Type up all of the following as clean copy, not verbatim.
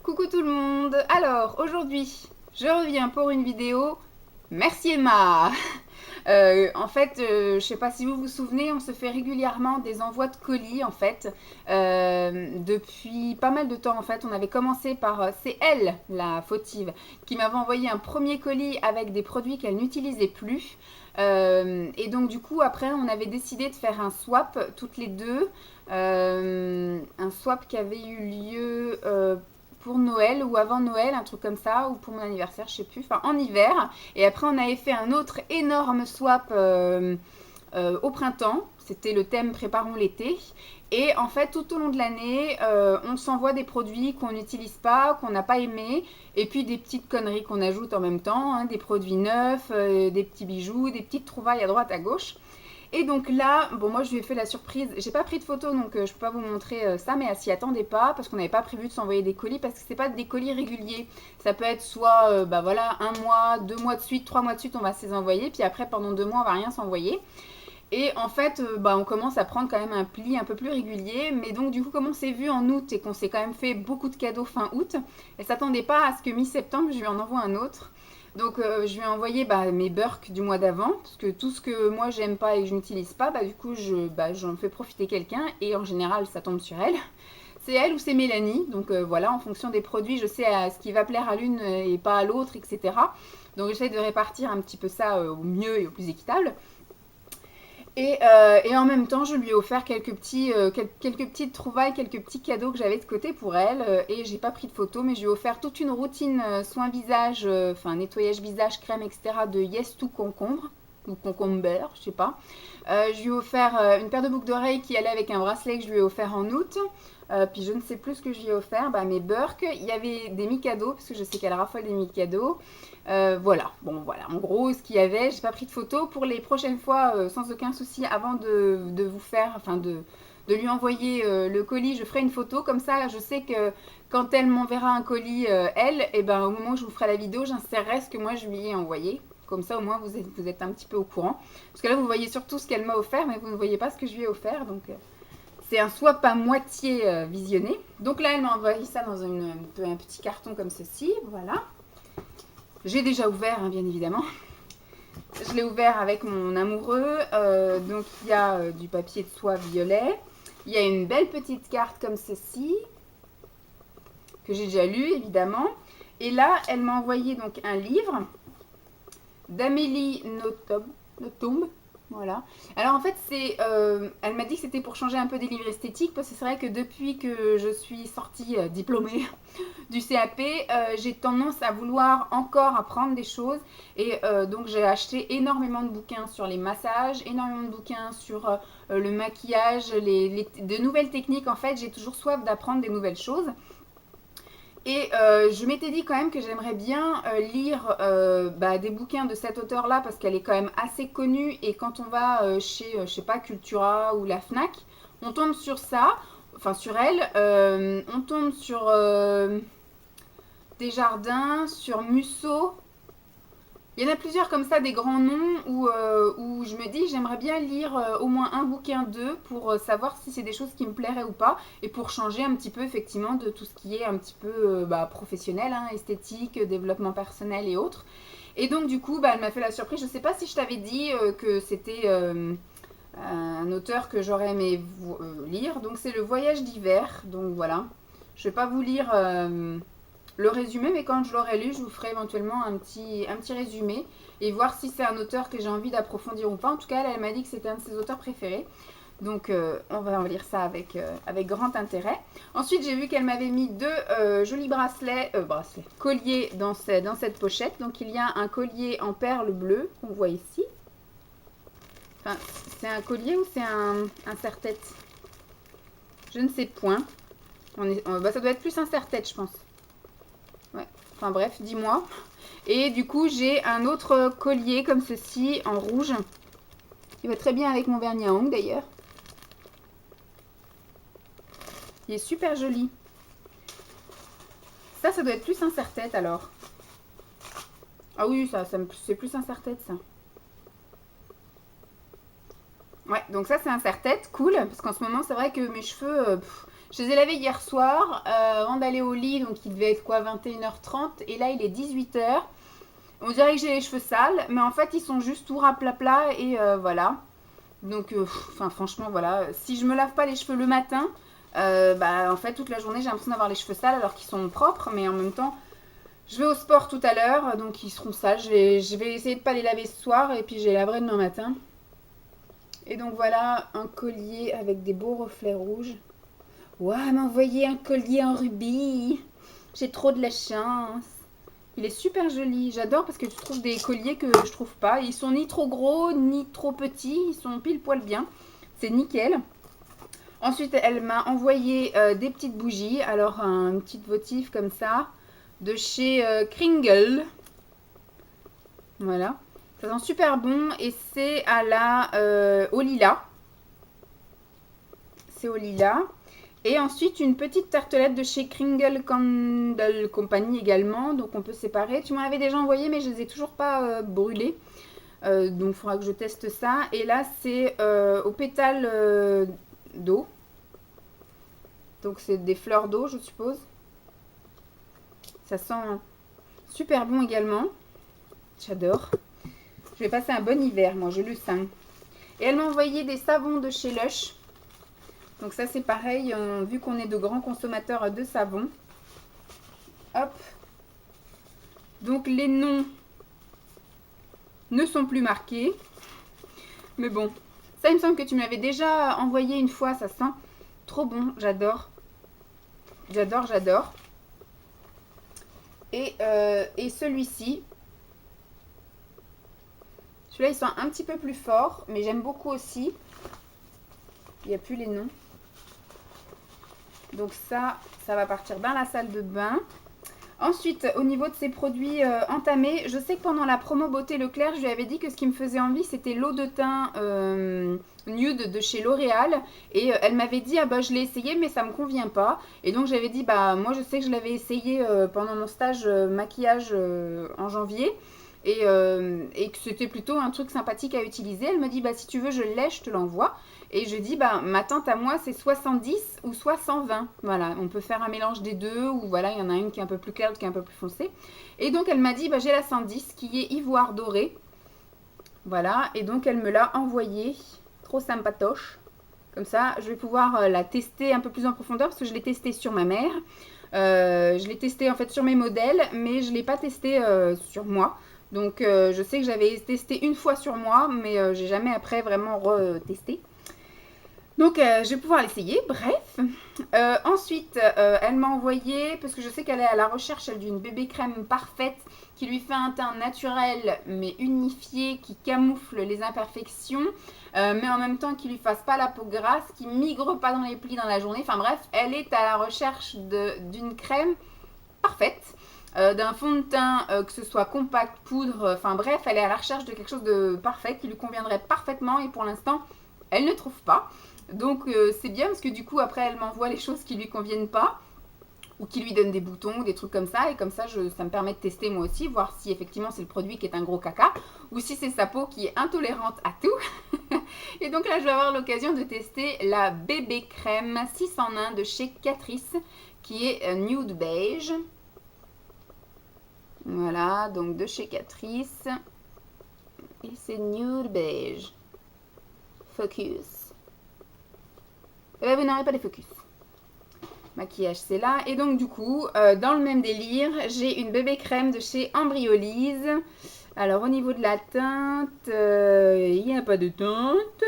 Coucou tout le monde. Alors aujourd'hui je reviens pour une vidéo. Merci Emma. Je sais pas si vous vous souvenez, on se fait régulièrement des envois de colis en fait. Depuis pas mal de temps en fait. On avait commencé par, c'est elle la fautive, qui m'avait envoyé un premier colis avec des produits qu'elle n'utilisait plus. Et donc du coup après on avait décidé de faire un swap toutes les deux. Un swap qui avait eu lieu pour Noël ou avant Noël, un truc comme ça, ou pour mon anniversaire, je sais plus, enfin en hiver. Et après, on avait fait un autre énorme swap au printemps. C'était le thème Préparons l'été. Et en fait, tout au long de l'année, on s'envoie des produits qu'on n'utilise pas, qu'on n'a pas aimés, et puis des petites conneries qu'on ajoute en même temps, hein, des produits neufs, des petits bijoux, des petites trouvailles à droite, à gauche. Et donc là, bon moi je lui ai fait la surprise, j'ai pas pris de photo donc je peux pas vous montrer ça, mais elle s'y attendait pas parce qu'on n'avait pas prévu de s'envoyer des colis parce que c'est pas des colis réguliers. Ça peut être soit bah voilà un mois, 2 mois de suite, 3 mois de suite on va se les envoyer, puis après pendant 2 mois on va rien s'envoyer. Et en fait, bah, on commence à prendre quand même un pli un peu plus régulier. Mais donc, du coup, comme on s'est vu en août et qu'on s'est quand même fait beaucoup de cadeaux fin août, elle s'attendait pas à ce que mi-septembre, je lui en envoie un autre. Donc, je lui ai envoyé bah, mes Burks du mois d'avant. Parce que tout ce que moi, j'aime pas et que je n'utilise pas, bah, du coup, j'en fais profiter quelqu'un. Et en général, ça tombe sur elle. C'est elle ou c'est Mélanie. Donc, voilà, en fonction des produits, je sais ce qui va plaire à l'une et pas à l'autre, etc. Donc, j'essaie de répartir un petit peu ça au mieux et au plus équitable. Et en même temps, je lui ai offert quelques petites trouvailles, quelques petits cadeaux que j'avais de côté pour elle. Et j'ai pas pris de photos, mais je lui ai offert toute une routine soin visage, enfin nettoyage visage, crème, etc. de Yes to Concombre ou Concomber, je sais pas. Je lui ai offert une paire de boucles d'oreilles qui allait avec un bracelet que je lui ai offert en août. Puis je ne sais plus ce que je lui ai offert. Bah, mes Burks, il y avait des mi-cadeaux, parce que je sais qu'elle raffole des mi-cadeaux. Voilà, bon voilà, en gros ce qu'il y avait, j'ai pas pris de photos pour les prochaines fois sans aucun souci avant de vous faire, enfin de lui envoyer le colis, je ferai une photo, comme ça je sais que quand elle m'enverra un colis, elle, et ben au moment où je vous ferai la vidéo, j'insérerai ce que moi je lui ai envoyé. Comme ça au moins vous êtes un petit peu au courant. Parce que là vous voyez surtout ce qu'elle m'a offert, mais vous ne voyez pas ce que je lui ai offert, donc c'est un swap à moitié visionné. Donc là elle m'a envoyé ça dans un petit carton comme ceci, voilà. J'ai déjà ouvert, hein, bien évidemment. Je l'ai ouvert avec mon amoureux. Donc il y a du papier de soie violet. Il y a une belle petite carte comme ceci, que j'ai déjà lu évidemment. Et là, elle m'a envoyé donc un livre d'Amélie Nothomb. Voilà. Alors en fait, elle m'a dit que c'était pour changer un peu des livres esthétiques, parce que c'est vrai que depuis que je suis sortie diplômée du CAP, j'ai tendance à vouloir encore apprendre des choses. Et donc j'ai acheté énormément de bouquins sur les massages, énormément de bouquins sur le maquillage, de nouvelles techniques. En fait, j'ai toujours soif d'apprendre des nouvelles choses. Et je m'étais dit quand même que j'aimerais bien lire des bouquins de cette auteure-là parce qu'elle est quand même assez connue. Et quand on va chez, je sais pas, Cultura ou la Fnac, on tombe sur ça, enfin sur elle. On tombe sur Desjardins, sur Musso. Il y en a plusieurs comme ça, des grands noms où je me dis j'aimerais bien lire au moins un bouquin d'eux pour savoir si c'est des choses qui me plairaient ou pas et pour changer un petit peu effectivement de tout ce qui est un petit peu professionnel, hein, esthétique, développement personnel et autres. Et donc du coup, elle m'a fait la surprise. Je sais pas si je t'avais dit que c'était un auteur que j'aurais aimé lire. Donc c'est Le Voyage d'hiver. Donc voilà. Je vais pas vous lire le résumé, mais quand je l'aurai lu, je vous ferai éventuellement un petit résumé et voir si c'est un auteur que j'ai envie d'approfondir ou pas. En tout cas, elle m'a dit que c'était un de ses auteurs préférés. Donc on va en lire ça avec grand intérêt. Ensuite, j'ai vu qu'elle m'avait mis deux jolis colliers dans cette pochette. Donc il y a un collier en perles bleues qu'on voit ici. Enfin, c'est un collier ou c'est un serre-tête? Je ne sais point. Ça doit être plus un serre-tête, je pense. Ouais. Enfin bref, dis-moi. Et du coup, j'ai un autre collier comme ceci en rouge qui va très bien avec mon vernis à ongles d'ailleurs. Il est super joli. Ça doit être plus un serre-tête alors. Ah oui, c'est plus un serre-tête ça. Ouais, donc ça c'est un serre-tête, cool, parce qu'en ce moment c'est vrai que mes cheveux, Je les ai lavés hier soir avant d'aller au lit, donc il devait être quoi, 21h30, et là il est 18h. On dirait que j'ai les cheveux sales, mais en fait ils sont juste tout raplapla et voilà. Donc, franchement, voilà. Si je me lave pas les cheveux le matin, bah en fait toute la journée j'ai l'impression d'avoir les cheveux sales alors qu'ils sont propres, mais en même temps je vais au sport tout à l'heure, donc ils seront sales. Je vais essayer de pas les laver ce soir et puis je les laverai demain matin. Et donc voilà un collier avec des beaux reflets rouges. Ouah, elle m'a envoyé un collier en rubis. J'ai trop de la chance. Il est super joli. J'adore parce que tu trouves des colliers que je trouve pas. Ils sont ni trop gros ni trop petits. Ils sont pile poil bien. C'est nickel. Ensuite, elle m'a envoyé des petites bougies. Alors, un petit votif comme ça de chez Kringle. Voilà. Ça sent super bon et c'est à la au lilas. C'est au lilas. Et ensuite, une petite tartelette de chez Kringle Candle Company également. Donc, on peut séparer. Tu m'en avais déjà envoyé, mais je ne les ai toujours pas brûlées. Donc, il faudra que je teste ça. Et là, c'est aux pétales d'eau. Donc, c'est des fleurs d'eau, je suppose. Ça sent super bon également. J'adore. Je vais passer un bon hiver, moi, je le sens. Et elle m'a envoyé des savons de chez Lush. Donc ça c'est pareil, vu qu'on est de grands consommateurs de savon. Hop. Donc les noms ne sont plus marqués. Mais bon, ça il me semble que tu m'avais déjà envoyé une fois, ça sent trop bon, j'adore. J'adore, j'adore. Et celui-ci. Celui-là il sent un petit peu plus fort, mais j'aime beaucoup aussi. Il n'y a plus les noms. Donc ça va partir dans la salle de bain. Ensuite, au niveau de ces produits entamés, je sais que pendant la promo Beauté Leclerc, je lui avais dit que ce qui me faisait envie, c'était l'eau de teint nude de chez L'Oréal. Et elle m'avait dit, ah bah je l'ai essayé, mais ça me convient pas. Et donc j'avais dit, bah moi je sais que je l'avais essayé pendant mon stage maquillage en janvier. Et que c'était plutôt un truc sympathique à utiliser. Elle me dit, bah si tu veux, je l'ai, je te l'envoie. Et je dis, bah, ma teinte à moi, c'est soit 110 ou soit 120. Voilà, on peut faire un mélange des deux, ou voilà, il y en a une qui est un peu plus claire, l'autre qui est un peu plus foncée. Et donc, elle m'a dit, bah, j'ai la 110 qui est ivoire doré. Voilà, et donc, elle me l'a envoyée. Trop sympatoche. Comme ça, je vais pouvoir la tester un peu plus en profondeur, parce que je l'ai testée sur ma mère. Je l'ai testée, en fait, sur mes modèles, mais je ne l'ai pas testée sur moi. Donc, je sais que j'avais testé une fois sur moi, mais j'ai jamais après vraiment retesté. Donc, je vais pouvoir l'essayer. Bref. Ensuite, elle m'a envoyé, parce que je sais qu'elle est à la recherche d'une bébé crème parfaite qui lui fait un teint naturel mais unifié, qui camoufle les imperfections, mais en même temps qui lui fasse pas la peau grasse, qui migre pas dans les plis dans la journée. Enfin bref, elle est à la recherche d'une crème parfaite. D'un fond de teint, que ce soit compact, poudre, enfin bref, elle est à la recherche de quelque chose de parfait qui lui conviendrait parfaitement et pour l'instant, elle ne trouve pas. Donc c'est bien parce que du coup après elle m'envoie les choses qui lui conviennent pas ou qui lui donnent des boutons ou des trucs comme ça et comme ça ça me permet de tester moi aussi, voir si effectivement c'est le produit qui est un gros caca ou si c'est sa peau qui est intolérante à tout. Et donc là je vais avoir l'occasion de tester la bébé crème 6 en 1 de chez Catrice qui est nude beige. Voilà, donc de chez Catrice et c'est nude beige. Focus. Et bien, vous n'aurez pas les focus. Maquillage, c'est là. Et donc, du coup, dans le même délire, j'ai une bébé crème de chez Embryolise. Alors, au niveau de la teinte, il n'y a pas de teinte.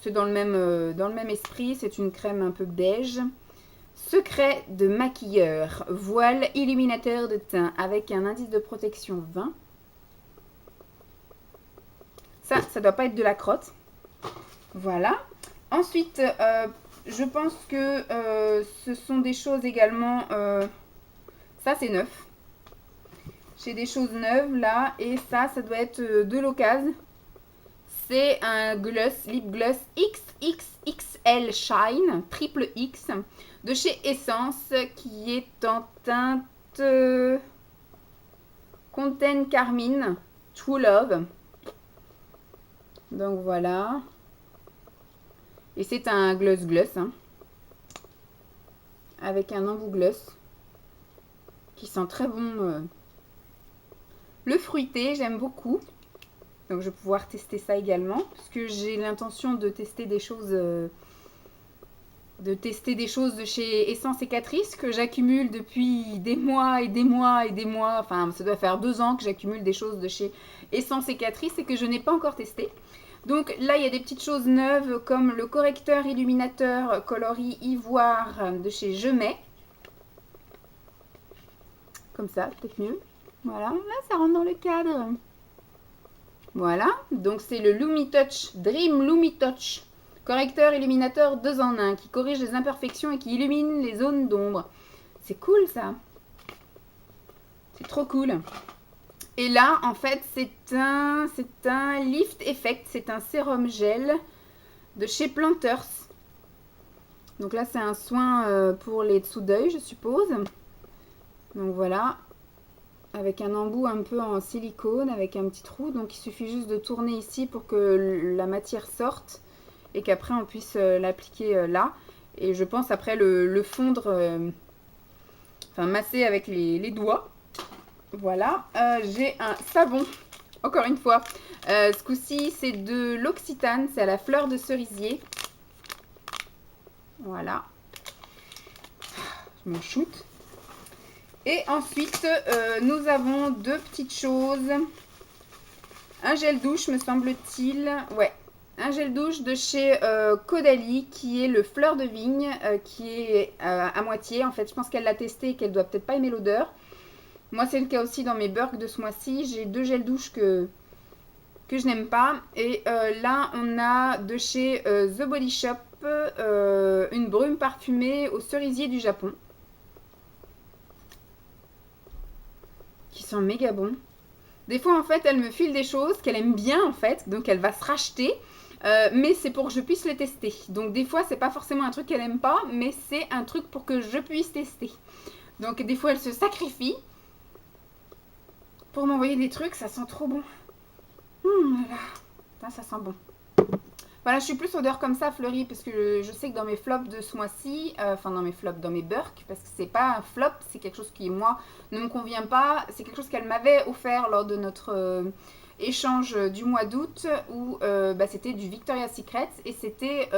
C'est dans le même esprit. C'est une crème un peu beige. Secret de maquilleur. Voile illuminateur de teint avec un indice de protection 20. Ça doit pas être de la crotte. Voilà. Ensuite, je pense que ce sont des choses également... ça, c'est neuf. J'ai des choses neuves là. Et ça doit être de l'occasion. C'est un gloss, lip gloss XXXL Shine, triple X, de chez Essence, qui est en teinte Conten Carmine True Love. Donc voilà. Et c'est un gloss. Hein. avec un embout gloss qui sent très bon. Le fruité, j'aime beaucoup. Donc je vais pouvoir tester ça également, parce que j'ai l'intention de tester des choses... de chez Essence et Catrice que j'accumule depuis des mois et des mois et des mois. Enfin, ça doit faire 2 ans que j'accumule des choses de chez Essence et Catrice et que je n'ai pas encore testé. Donc là, il y a des petites choses neuves comme le correcteur illuminateur coloris ivoire de chez Je Mets. Comme ça, peut-être mieux. Voilà, là, ça rentre dans le cadre. Voilà, donc c'est le Lumi Touch, Dream Lumi Touch. Correcteur illuminateur 2 en 1 qui corrige les imperfections et qui illumine les zones d'ombre. C'est cool ça. C'est trop cool. Et là, en fait, c'est un Lift Effect. C'est un sérum gel de chez Planters. Donc là, c'est un soin pour les dessous d'œil, je suppose. Donc voilà. Avec un embout un peu en silicone, avec un petit trou. Donc il suffit juste de tourner ici pour que la matière sorte. Et qu'après on puisse l'appliquer là. Et je pense après le fondre, enfin masser avec les doigts. Voilà, j'ai un savon, encore une fois. Ce coup-ci c'est de l'Occitane, c'est à la fleur de cerisier. Voilà. Je m'en shoot. Et ensuite, nous avons 2 petites choses. Un gel douche, me semble-t-il. Ouais. Un gel douche de chez Caudalie qui est le fleur de vigne qui est à moitié. En fait, je pense qu'elle l'a testé et qu'elle doit peut-être pas aimer l'odeur. Moi, c'est le cas aussi dans mes burks de ce mois-ci. J'ai 2 gels douche que je n'aime pas. Et là, on a de chez The Body Shop une brume parfumée au cerisier du Japon. Qui sent méga bon. Des fois, en fait, elle me file des choses qu'elle aime bien, en fait. Donc, elle va se racheter. Mais c'est pour que je puisse le tester. Donc des fois c'est pas forcément un truc qu'elle aime pas, mais c'est un truc pour que je puisse tester. Donc des fois elle se sacrifie pour m'envoyer des trucs, ça sent trop bon. Voilà. Ça sent bon. Voilà, je suis plus odeur comme ça fleurie parce que je sais que dans mes flops de ce mois-ci, enfin dans mes flops, dans mes burks, parce que c'est pas un flop, c'est quelque chose qui moi ne me convient pas, c'est quelque chose qu'elle m'avait offert lors de notre échange du mois d'août où c'était du Victoria's Secret et c'était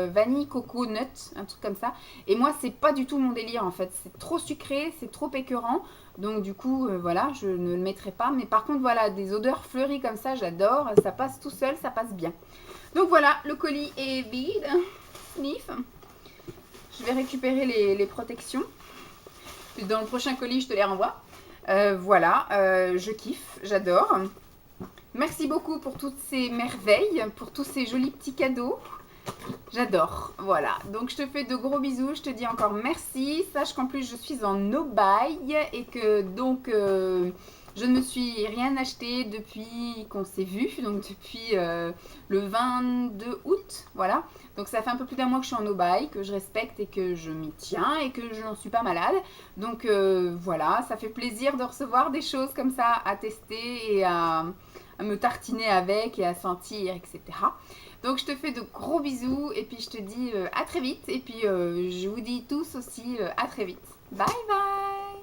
vanille coco nut, un truc comme ça. Et moi c'est pas du tout mon délire en fait, c'est trop sucré, c'est trop écœurant. Donc du coup voilà, je ne le mettrai pas. Mais par contre voilà, des odeurs fleuries comme ça, j'adore, ça passe tout seul, ça passe bien. Donc voilà, le colis est vide. Sniff. Je vais récupérer les protections. Dans le prochain colis, je te les renvoie. Voilà, je kiffe, j'adore. Merci beaucoup pour toutes ces merveilles, pour tous ces jolis petits cadeaux. J'adore, voilà. Donc je te fais de gros bisous, je te dis encore merci. Sache qu'en plus je suis en no buy et que donc je ne me suis rien acheté depuis qu'on s'est vu, donc depuis le 22 août, voilà. Donc ça fait un peu plus d'un mois que je suis en no buy, que je respecte et que je m'y tiens et que je n'en suis pas malade. Donc voilà, ça fait plaisir de recevoir des choses comme ça à tester et à me tartiner avec et à sentir, etc. Donc je te fais de gros bisous et puis je te dis à très vite. Et puis je vous dis tous aussi à très vite. Bye bye!